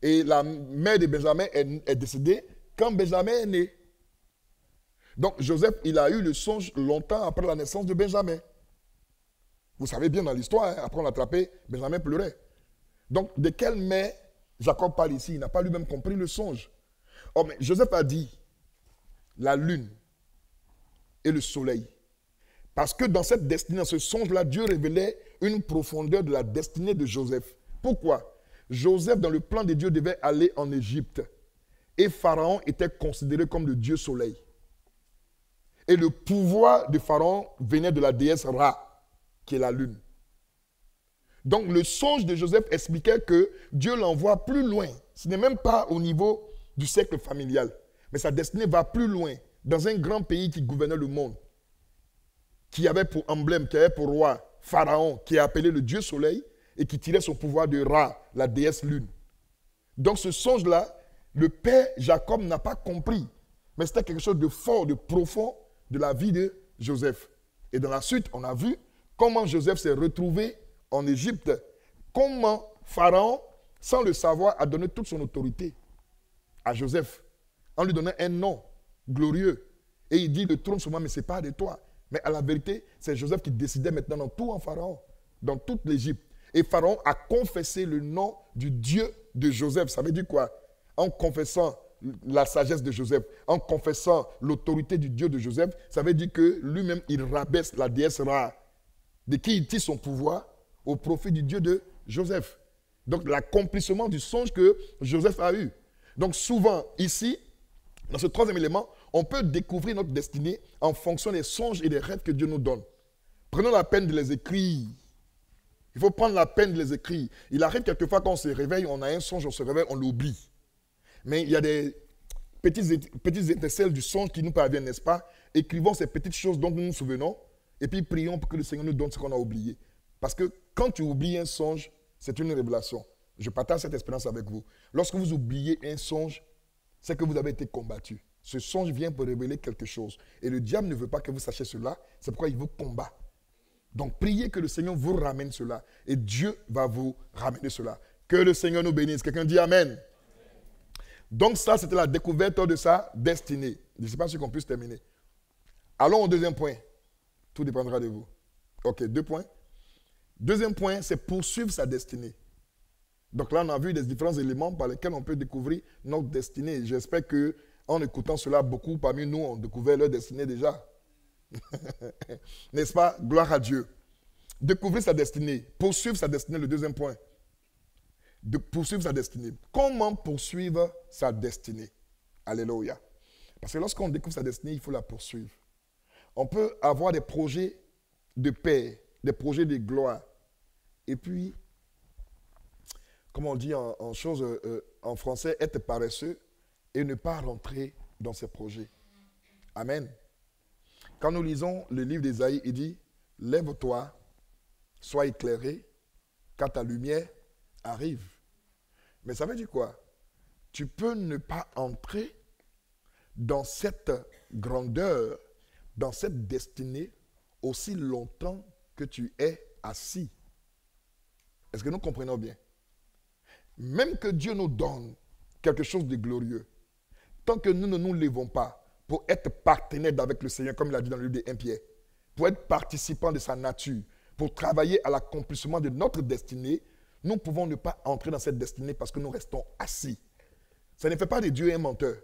Et la mère de Benjamin est décédée quand Benjamin est né. Donc Joseph, il a eu le songe longtemps après la naissance de Benjamin. Vous savez bien dans l'histoire, hein, après on l'a attrapé, Benjamin pleurait. Donc, de quelle mère Jacob parle ici? Il n'a pas lui-même compris le songe. Oh, mais Joseph a dit la lune et le soleil. Parce que dans cette destinée, dans ce songe-là, Dieu révélait une profondeur de la destinée de Joseph. Pourquoi? Joseph, dans le plan de Dieu, devait aller en Égypte. Et Pharaon était considéré comme le dieu soleil. Et le pouvoir de Pharaon venait de la déesse Ra, qui est la lune. Donc le songe de Joseph expliquait que Dieu l'envoie plus loin. Ce n'est même pas au niveau du cercle familial. Mais sa destinée va plus loin, dans un grand pays qui gouvernait le monde, qui avait pour emblème, qui avait pour roi Pharaon, qui est appelé le dieu soleil, et qui tirait son pouvoir de Ra, la déesse lune. Donc ce songe-là, le père Jacob n'a pas compris. Mais c'était quelque chose de fort, de profond de la vie de Joseph. Et dans la suite, on a vu comment Joseph s'est retrouvé en Égypte. Comment Pharaon, sans le savoir, a donné toute son autorité à Joseph. En lui donnant un nom glorieux. Et il dit, le trône sur moi, mais ce n'est pas de toi. Mais à la vérité, c'est Joseph qui décidait maintenant dans tout en Pharaon, dans toute l'Égypte. Et Pharaon a confessé le nom du Dieu de Joseph. Ça veut dire quoi? En confessant la sagesse de Joseph, en confessant l'autorité du Dieu de Joseph, ça veut dire que lui-même, il rabaisse la déesse Ra, de qui il tire son pouvoir au profit du Dieu de Joseph. Donc l'accomplissement du songe que Joseph a eu. Donc souvent, ici, dans ce troisième élément, on peut découvrir notre destinée en fonction des songes et des rêves que Dieu nous donne. Prenons la peine de les écrire. Il faut prendre la peine de les écrire. Il arrive quelquefois quand on se réveille, on a un songe, on se réveille, on l'oublie. Mais il y a des petites étincelles du songe qui nous parviennent, n'est-ce pas? Écrivons ces petites choses dont nous nous souvenons et puis prions pour que le Seigneur nous donne ce qu'on a oublié. Parce que quand tu oublies un songe, c'est une révélation. Je partage cette expérience avec vous. Lorsque vous oubliez un songe, c'est que vous avez été combattu. Ce songe vient pour révéler quelque chose. Et le diable ne veut pas que vous sachiez cela. C'est pourquoi il vous combat. Donc priez que le Seigneur vous ramène cela. Et Dieu va vous ramener cela. Que le Seigneur nous bénisse. Quelqu'un dit Amen. Donc ça, c'était la découverte de sa destinée. Je ne sais pas si on puisse terminer. Allons au deuxième point. Tout dépendra de vous. Ok, 2 points. Deuxième point, c'est poursuivre sa destinée. Donc là, on a vu des différents éléments par lesquels on peut découvrir notre destinée. J'espère qu'en écoutant cela, beaucoup parmi nous ont découvert leur destinée déjà. N'est-ce pas? Gloire à Dieu. Découvrir sa destinée. Poursuivre sa destinée, le deuxième point. De poursuivre sa destinée. Comment poursuivre sa destinée? Alléluia. Parce que lorsqu'on découvre sa destinée, il faut la poursuivre. On peut avoir des projets de paix, des projets de gloire. Et puis, comme on dit en français, être paresseux et ne pas rentrer dans ses projets. Amen. Quand nous lisons le livre d'Ésaïe, il dit, lève-toi, sois éclairé, car ta lumière arrive. Mais ça veut dire quoi? Tu peux ne pas entrer dans cette grandeur, dans cette destinée, aussi longtemps que tu es assis. Est-ce que nous comprenons bien? Même que Dieu nous donne quelque chose de glorieux, tant que nous ne nous levons pas pour être partenaires avec le Seigneur, comme il a dit dans le livre de 1 Pierre, pour être participants de sa nature, pour travailler à l'accomplissement de notre destinée, nous pouvons ne pas entrer dans cette destinée parce que nous restons assis. Ça ne fait pas de Dieu un menteur,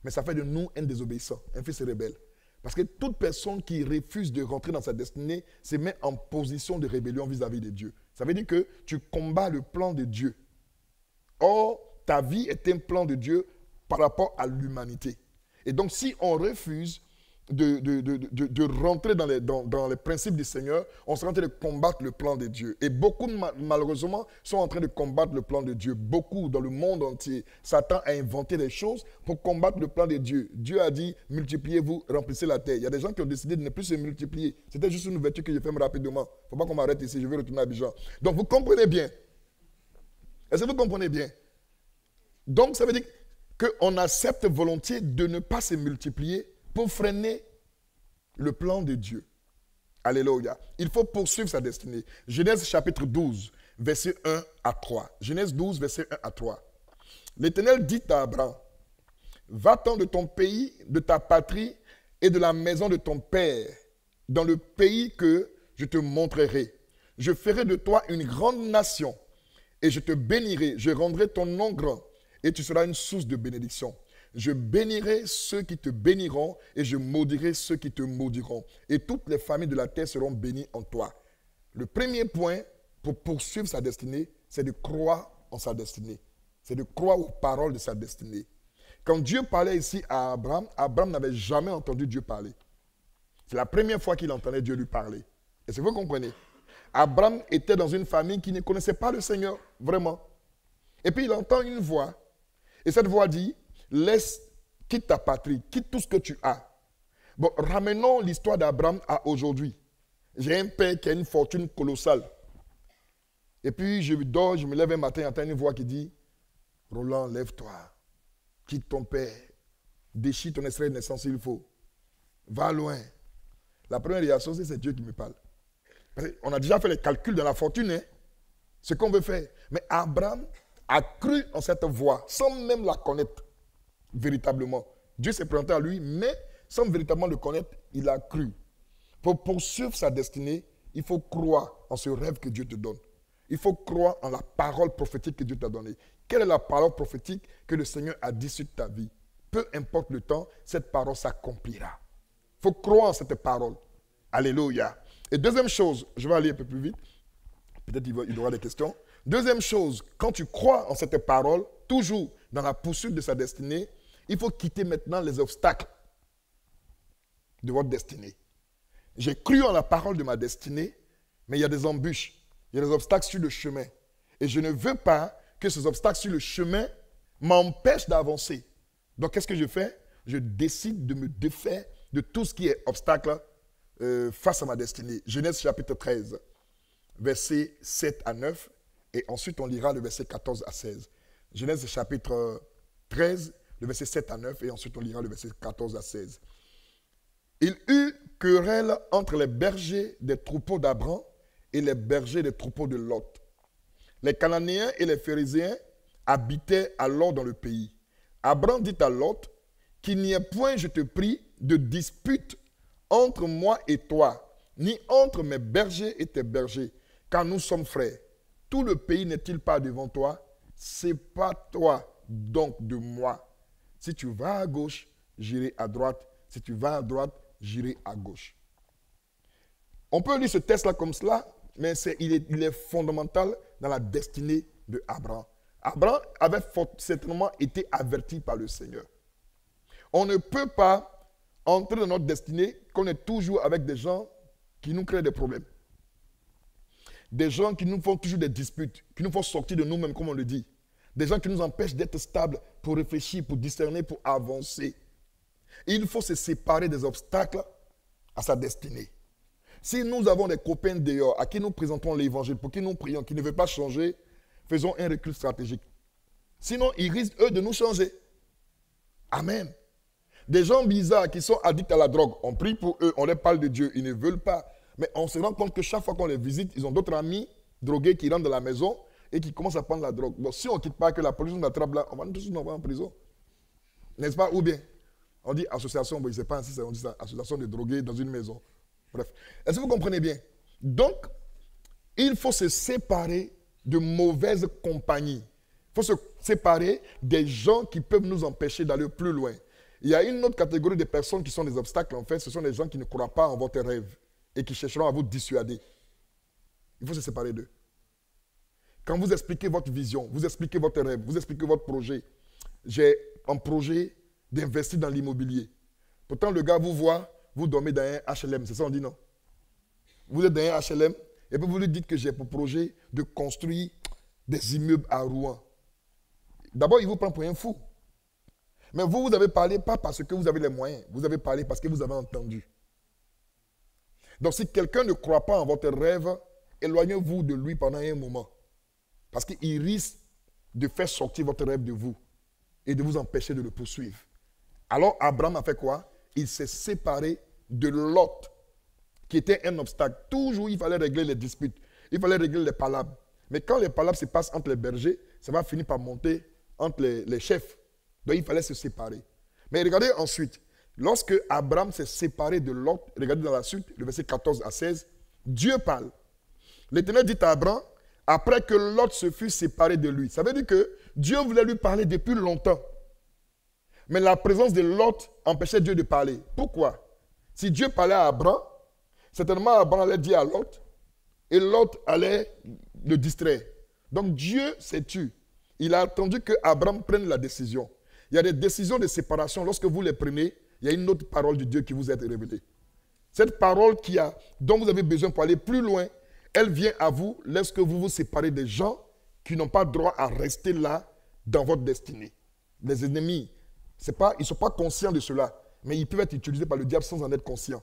mais ça fait de nous un désobéissant, un fils rebelle. Parce que toute personne qui refuse de rentrer dans sa destinée se met en position de rébellion vis-à-vis de Dieu. Ça veut dire que tu combats le plan de Dieu. Or, ta vie est un plan de Dieu par rapport à l'humanité. Et donc, si on refuse de rentrer dans les principes du Seigneur, on sera en train de combattre le plan de Dieu. Et beaucoup, malheureusement, sont en train de combattre le plan de Dieu. Beaucoup dans le monde entier. Satan a inventé des choses pour combattre le plan de Dieu. Dieu a dit, multipliez-vous, remplissez la terre. Il y a des gens qui ont décidé de ne plus se multiplier. C'était juste une ouverture que je ferme rapidement. Il ne faut pas qu'on m'arrête ici, je vais retourner à Abidjan. Donc, vous comprenez bien. Est-ce que vous comprenez bien? Donc, ça veut dire qu'on accepte volontiers de ne pas se multiplier pour freiner le plan de Dieu. Alléluia. Il faut poursuivre sa destinée. Genèse chapitre 12, verset 1 à 3. Genèse 12, verset 1 à 3. L'Éternel dit à Abraham, va-t'en de ton pays, de ta patrie et de la maison de ton père, dans le pays que je te montrerai. Je ferai de toi une grande nation et je te bénirai. Je rendrai ton nom grand et tu seras une source de bénédiction. Je bénirai ceux qui te béniront et je maudirai ceux qui te maudiront. Et toutes les familles de la terre seront bénies en toi. Le premier point pour poursuivre sa destinée, c'est de croire en sa destinée. C'est de croire aux paroles de sa destinée. Quand Dieu parlait ici à Abraham, Abraham n'avait jamais entendu Dieu parler. C'est la première fois qu'il entendait Dieu lui parler. Est-ce que vous comprenez? Abraham était dans une famille qui ne connaissait pas le Seigneur, vraiment. Et puis il entend une voix. Et cette voix dit, quitte ta patrie, quitte tout ce que tu as. Bon, ramenons l'histoire d'Abraham à aujourd'hui. J'ai un père qui a une fortune colossale. Et puis je dors, je me lève un matin, j'entends une voix qui dit, Roland, lève-toi, quitte ton père, déchire ton extrait de naissance s'il faut, va loin. La première réaction, c'est Dieu qui me parle. On a déjà fait les calculs de la fortune, hein? Ce qu'on veut faire. Mais Abraham a cru en cette voix, sans même la connaître véritablement. Dieu s'est présenté à lui, mais sans véritablement le connaître, il a cru. Pour poursuivre sa destinée, il faut croire en ce rêve que Dieu te donne. Il faut croire en la parole prophétique que Dieu t'a donnée. Quelle est la parole prophétique que le Seigneur a dit sur ta vie? Peu importe le temps, cette parole s'accomplira. Il faut croire en cette parole. Alléluia. Et deuxième chose, je vais aller un peu plus vite. Peut-être il y aura des questions. Deuxième chose, quand tu crois en cette parole, toujours dans la poursuite de sa destinée, il faut quitter maintenant les obstacles de votre destinée. J'ai cru en la parole de ma destinée, mais il y a des embûches. Il y a des obstacles sur le chemin. Et je ne veux pas que ces obstacles sur le chemin m'empêchent d'avancer. Donc, qu'est-ce que je fais? Je décide de me défaire de tout ce qui est obstacle face à ma destinée. Genèse chapitre 13, versets 7 à 9. Et ensuite, on lira le verset 14 à 16. Genèse chapitre 13, le verset 7 à 9. Et ensuite, on lira le verset 14 à 16. Il eut querelle entre les bergers des troupeaux d'Abraham et les bergers des troupeaux de Lot. Les Cananéens et les Phérésiens habitaient alors dans le pays. Abraham dit à Lot, qu'il n'y ait point, je te prie, de dispute entre moi et toi, ni entre mes bergers et tes bergers, car nous sommes frères. Tout le pays n'est-il pas devant toi? Sépare-toi donc de moi. Si tu vas à gauche, j'irai à droite. Si tu vas à droite, j'irai à gauche. On peut lire ce texte-là comme cela, mais il est fondamental dans la destinée d'Abraham. Abraham avait certainement été averti par le Seigneur. On ne peut pas entrer dans notre destinée qu'on est toujours avec des gens qui nous créent des problèmes. Des gens qui nous font toujours des disputes, qui nous font sortir de nous-mêmes, comme on le dit. Des gens qui nous empêchent d'être stables pour réfléchir, pour discerner, pour avancer. Et il faut se séparer des obstacles à sa destinée. Si nous avons des copains dehors à qui nous présentons l'évangile, pour qui nous prions, qui ne veulent pas changer, faisons un recul stratégique. Sinon, ils risquent, eux, de nous changer. Amen. Des gens bizarres qui sont addicts à la drogue, on prie pour eux, on leur parle de Dieu, ils ne veulent pas. Mais on se rend compte que chaque fois qu'on les visite, ils ont d'autres amis drogués qui rentrent dans la maison et qui commencent à prendre la drogue. Bon, si on ne quitte pas, que la police nous attrape là, on va tous nous envoyer en prison. N'est-ce pas? Ou bien, on dit association, bon, c'est pas ainsi, on dit ça, association de drogués dans une maison. Bref. Est-ce que vous comprenez bien? Donc, il faut se séparer de mauvaises compagnies. Il faut se séparer des gens qui peuvent nous empêcher d'aller plus loin. Il y a une autre catégorie de personnes qui sont des obstacles, en fait. Ce sont des gens qui ne croient pas en votre rêve et qui chercheront à vous dissuader. Il faut se séparer d'eux. Quand vous expliquez votre vision, vous expliquez votre rêve, vous expliquez votre projet. J'ai un projet d'investir dans l'immobilier. Pourtant, le gars vous voit, vous dormez dans un HLM. C'est ça on dit non? Vous êtes dans un HLM et puis vous lui dites que j'ai pour projet de construire des immeubles à Rouen. D'abord, il vous prend pour un fou. Mais vous avez parlé pas parce que vous avez les moyens. Vous avez parlé parce que vous avez entendu. Donc, si quelqu'un ne croit pas en votre rêve, éloignez-vous de lui pendant un moment. Parce qu'il risque de faire sortir votre rêve de vous et de vous empêcher de le poursuivre. Alors, Abraham a fait quoi? Il s'est séparé de Lot, qui était un obstacle. Toujours, il fallait régler les disputes. Il fallait régler les palabres. Mais quand les palabres se passent entre les bergers, ça va finir par monter entre les chefs. Donc, il fallait se séparer. Mais regardez ensuite, lorsque Abraham s'est séparé de Lot, regardez dans la suite, le verset 14 à 16, Dieu parle. L'Éternel dit à Abraham, après que Lot se fut séparé de lui. Ça veut dire que Dieu voulait lui parler depuis longtemps. Mais la présence de Lot empêchait Dieu de parler. Pourquoi? Si Dieu parlait à Abraham, certainement Abraham allait dire à Lot, et Lot allait le distraire. Donc Dieu s'est tu. Il a attendu que Abraham prenne la décision. Il y a des décisions de séparation. Lorsque vous les prenez, il y a une autre parole de Dieu qui vous est révélée. Cette parole dont vous avez besoin pour aller plus loin, elle vient à vous lorsque vous vous séparez des gens qui n'ont pas droit à rester là dans votre destinée. Les ennemis, ils ne sont pas conscients de cela, mais ils peuvent être utilisés par le diable sans en être conscients.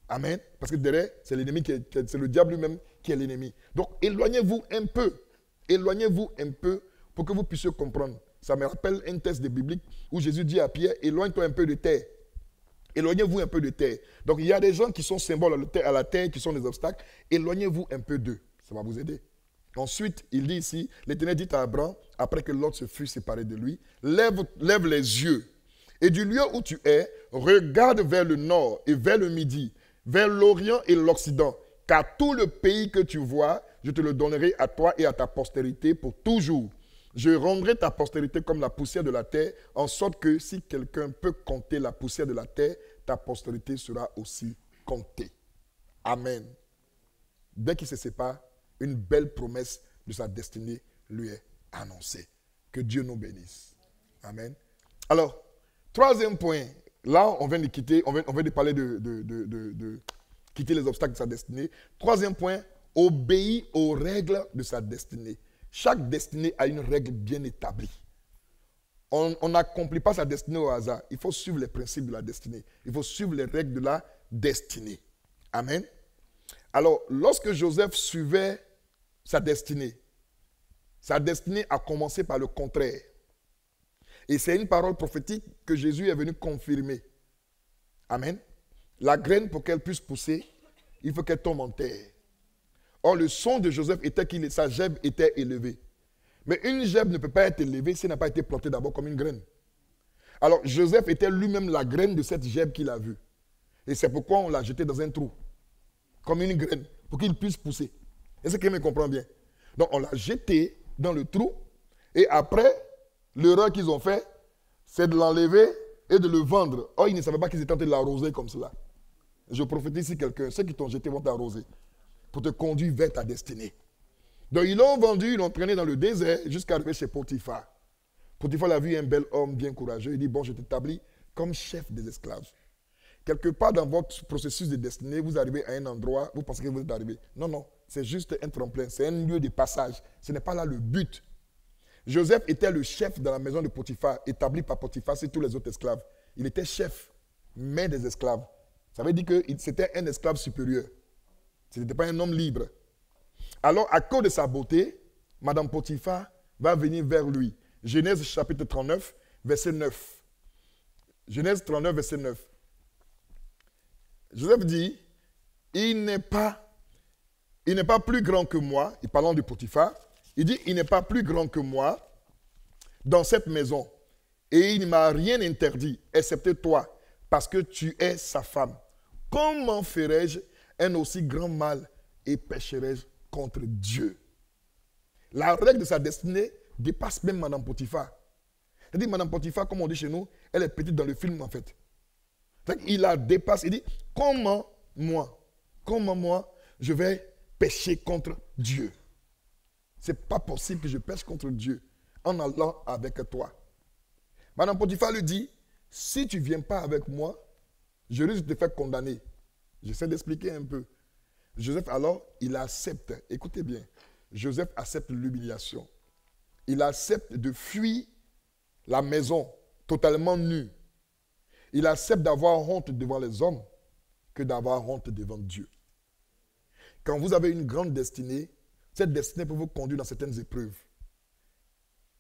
Amen. Parce que derrière, c'est l'ennemi c'est le diable lui-même qui est l'ennemi. Donc, éloignez-vous un peu. Éloignez-vous un peu pour que vous puissiez comprendre. Ça me rappelle un texte de biblique où Jésus dit à Pierre, éloigne-toi un peu de terre. Éloignez-vous un peu de terre. Donc, il y a des gens qui sont symboles à la terre, qui sont des obstacles. Éloignez-vous un peu d'eux. Ça va vous aider. Ensuite, il dit ici, l'Éternel dit à Abraham, après que Lot se fut séparé de lui, lève les yeux. Et du lieu où tu es, regarde vers le nord et vers le midi, vers l'Orient et l'Occident. Car tout le pays que tu vois, je te le donnerai à toi et à ta postérité pour toujours. Je rendrai ta postérité comme la poussière de la terre, en sorte que si quelqu'un peut compter la poussière de la terre, ta postérité sera aussi comptée. Amen. Dès qu'il se sépare, une belle promesse de sa destinée lui est annoncée. Que Dieu nous bénisse. Amen. Alors, troisième point. Là, on vient de quitter, on vient de parler de quitter les obstacles de sa destinée. Troisième point, obéir aux règles de sa destinée. Chaque destinée a une règle bien établie. On n'accomplit pas sa destinée au hasard. Il faut suivre les principes de la destinée. Il faut suivre les règles de la destinée. Amen. Alors, lorsque Joseph suivait sa destinée a commencé par le contraire. Et c'est une parole prophétique que Jésus est venu confirmer. Amen. La graine, pour qu'elle puisse pousser, il faut qu'elle tombe en terre. Or, le son de Joseph était que sa gèbe était élevée. Mais une gèbe ne peut pas être élevée si elle n'a pas été plantée d'abord comme une graine. Alors, Joseph était lui-même la graine de cette gèbe qu'il a vue. Et c'est pourquoi on l'a jeté dans un trou, comme une graine, pour qu'il puisse pousser. Est-ce que quelqu'un me comprend bien? Donc, on l'a jeté dans le trou, et après, l'erreur qu'ils ont fait, c'est de l'enlever et de le vendre. Or, ils ne savaient pas qu'ils étaient en train de l'arroser comme cela. Je prophétise si quelqu'un, ceux qui t'ont jeté vont t'arroser pour te conduire vers ta destinée. Donc, ils l'ont vendu, ils l'ont traîné dans le désert jusqu'à arriver chez Potiphar. Potiphar a vu un bel homme bien courageux. Il dit, bon, je t'établis comme chef des esclaves. Quelque part dans votre processus de destinée, vous arrivez à un endroit, vous pensez que vous êtes arrivé. Non, non, c'est juste un tremplin, c'est un lieu de passage. Ce n'est pas là le but. Joseph était le chef dans la maison de Potiphar, établi par Potiphar, c'est tous les autres esclaves. Il était chef, mais des esclaves. Ça veut dire que c'était un esclave supérieur. Ce n'était pas un homme libre. Alors, à cause de sa beauté, Madame Potiphar va venir vers lui. Genèse chapitre 39, verset 9. Genèse 39, verset 9. Joseph dit, il n'est pas plus grand que moi, et parlant de Potiphar, il dit, il n'est pas plus grand que moi dans cette maison, et il ne m'a rien interdit, excepté toi, parce que tu es sa femme. Comment ferais-je un aussi grand mal et pécherais-je contre Dieu? La règle de sa destinée dépasse même Madame Potiphar. C'est-à-dire, Madame Potiphar, comme on dit chez nous, elle est petite dans le film en fait. Il la dépasse, il dit, comment moi, je vais pécher contre Dieu? Ce n'est pas possible que je pêche contre Dieu en allant avec toi. Madame Potiphar lui dit, si tu ne viens pas avec moi, je risque de te faire condamner. J'essaie d'expliquer un peu. Joseph alors, il accepte, écoutez bien, Joseph accepte l'humiliation. Il accepte de fuir la maison totalement nu. Il accepte d'avoir honte devant les hommes que d'avoir honte devant Dieu. Quand vous avez une grande destinée, cette destinée peut vous conduire dans certaines épreuves.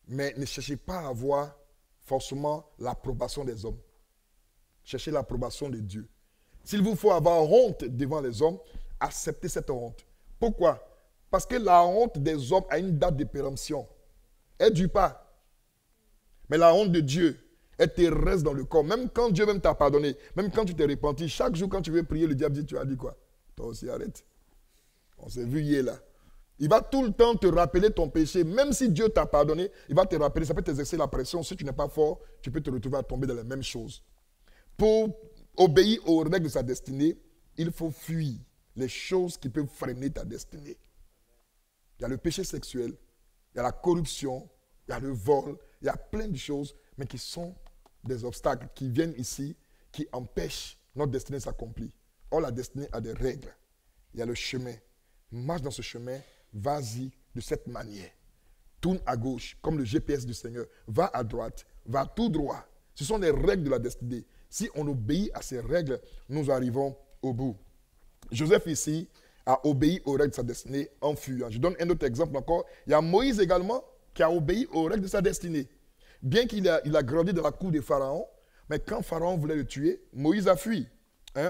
Mais ne cherchez pas à avoir forcément l'approbation des hommes. Cherchez l'approbation de Dieu. S'il vous faut avoir honte devant les hommes, acceptez cette honte. Pourquoi? Parce que la honte des hommes a une date de péremption. Elle ne dure pas. Mais la honte de Dieu, elle te reste dans le corps. Même quand Dieu même t'a pardonné, même quand tu t'es repenti, chaque jour quand tu veux prier, le diable dit, tu as dit quoi? Toi aussi, arrête. On s'est vu hier là. Il va tout le temps te rappeler ton péché. Même si Dieu t'a pardonné, il va te rappeler. Ça peut t'exercer la pression. Si tu n'es pas fort, tu peux te retrouver à tomber dans les mêmes choses. Pour obéir aux règles de sa destinée, il faut fuir les choses qui peuvent freiner ta destinée. Il y a le péché sexuel, il y a la corruption, il y a le vol, il y a plein de choses, mais qui sont des obstacles qui viennent ici, qui empêchent notre destinée de s'accomplir. Or, la destinée a des règles. Il y a le chemin. Marche dans ce chemin, vas-y de cette manière. Tourne à gauche, comme le GPS du Seigneur. Va à droite, va tout droit. Ce sont les règles de la destinée. Si on obéit à ces règles, nous arrivons au bout. Joseph ici a obéi aux règles de sa destinée en fuyant. Je donne un autre exemple encore. Il y a Moïse également qui a obéi aux règles de sa destinée. Bien qu'il a grandi dans la cour de Pharaon, mais quand Pharaon voulait le tuer, Moïse a fui.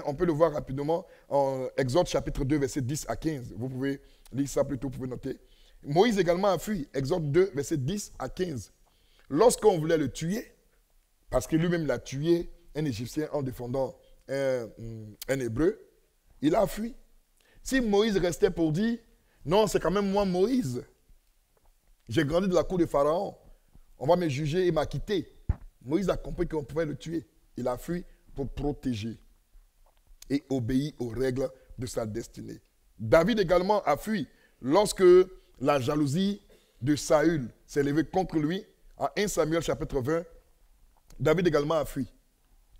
On peut le voir rapidement en Exode chapitre 2, versets 10 à 15. Vous pouvez lire ça plutôt, vous pouvez noter. Moïse également a fui. Exode 2, versets 10 à 15. Lorsqu'on voulait le tuer, parce que lui-même l'a tué, un Égyptien en défendant un Hébreu, il a fui. Si Moïse restait pour dire, non, c'est quand même moi Moïse. J'ai grandi de la cour de Pharaon. On va me juger et m'acquitter. Moïse a compris qu'on pouvait le tuer. Il a fui pour protéger et obéir aux règles de sa destinée. David également a fui lorsque la jalousie de Saül s'est levée contre lui. En 1 Samuel chapitre 20, David également a fui.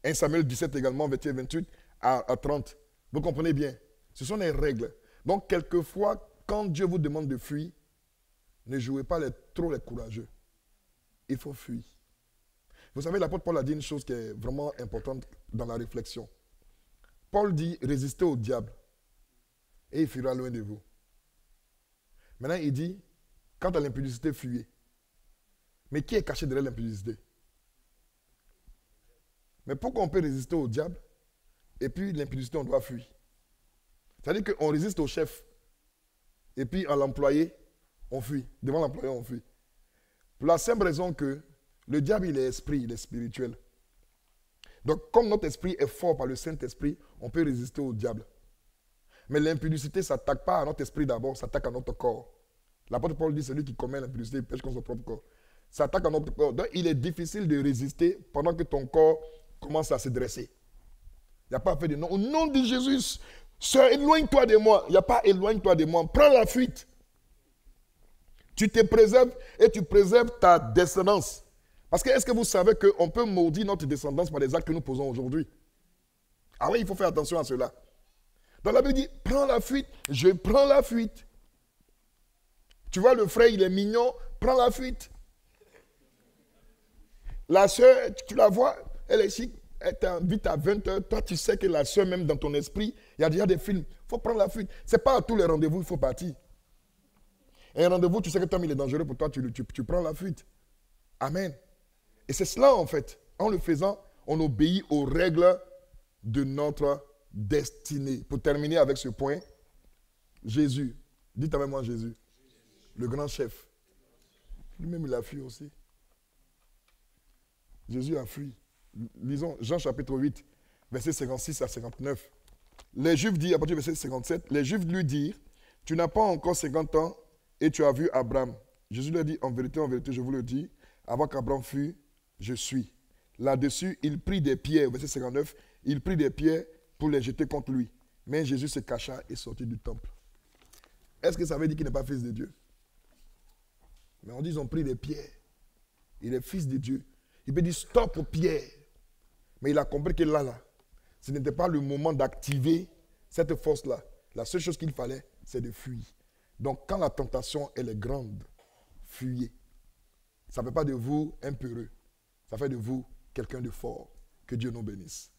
1 Samuel 17 également, verset 28 à 30. Vous comprenez bien? Ce sont les règles. Donc, quelquefois, quand Dieu vous demande de fuir, ne jouez pas trop les courageux. Il faut fuir. Vous savez, l'apôtre Paul a dit une chose qui est vraiment importante dans la réflexion. Paul dit, résistez au diable et il fuira loin de vous. Maintenant, il dit, quant à l'impudicité, fuyez. Mais qui est caché derrière l'impudicité? Mais pourquoi on peut résister au diable et puis l'impudicité, on doit fuir? C'est-à-dire qu'on résiste au chef et puis à l'employé, on fuit. Devant l'employé, on fuit. Pour la simple raison que le diable, il est esprit, il est spirituel. Donc, comme notre esprit est fort par le Saint-Esprit, on peut résister au diable. Mais l'impudicité ne s'attaque pas à notre esprit d'abord, s'attaque à notre corps. L'apôtre Paul dit, celui qui commet l'impudicité, il pêche contre son propre corps. Ça attaque à notre corps. Donc, il est difficile de résister pendant que ton corps commence à se dresser. Il n'y a pas à faire de non. Au nom de Jésus, sœur, éloigne-toi de moi. Il n'y a pas éloigne-toi de moi. Prends la fuite. Tu te préserves et tu préserves ta descendance. Parce que est-ce que vous savez qu'on peut maudire notre descendance par les actes que nous posons aujourd'hui? Ah oui, il faut faire attention à cela. Dans la Bible dit, prends la fuite, je prends la fuite. Tu vois, le frère, il est mignon, prends la fuite. La soeur, tu la vois, elle est chic, elle t'invite à 20h, toi tu sais que la soeur, même dans ton esprit, il y a déjà des films. Il faut prendre la fuite. Ce n'est pas à tous les rendez-vous, il faut partir. Et un rendez-vous, tu sais que Tom, il est dangereux pour toi, tu prends la fuite. Amen. Et c'est cela, en fait. En le faisant, on obéit aux règles de notre destinée. Pour terminer avec ce point, Jésus. Dites avec moi Jésus. Le grand chef. Lui-même, il a fui aussi. Jésus a fui. Lisons Jean chapitre 8, versets 56 à 59. Les Juifs disent, à partir du verset 57, les Juifs lui dirent, tu n'as pas encore 50 ans et tu as vu Abraham. Jésus leur dit, en vérité, je vous le dis, avant qu'Abraham fût, je suis. Là-dessus, il prit des pierres, verset 59, il prit des pierres pour les jeter contre lui. Mais Jésus se cacha et sortit du temple. Est-ce que ça veut dire qu'il n'est pas fils de Dieu? Mais on dit qu'ils ont pris des pierres. Il est fils de Dieu. Il peut dire stop aux pierres. Mais il a compris que là, ce n'était pas le moment d'activer cette force-là. La seule chose qu'il fallait, c'est de fuir. Donc quand la tentation, elle est grande, fuyez. Ça ne fait pas de vous un peureux. Ça fait de vous quelqu'un de fort. Que Dieu nous bénisse.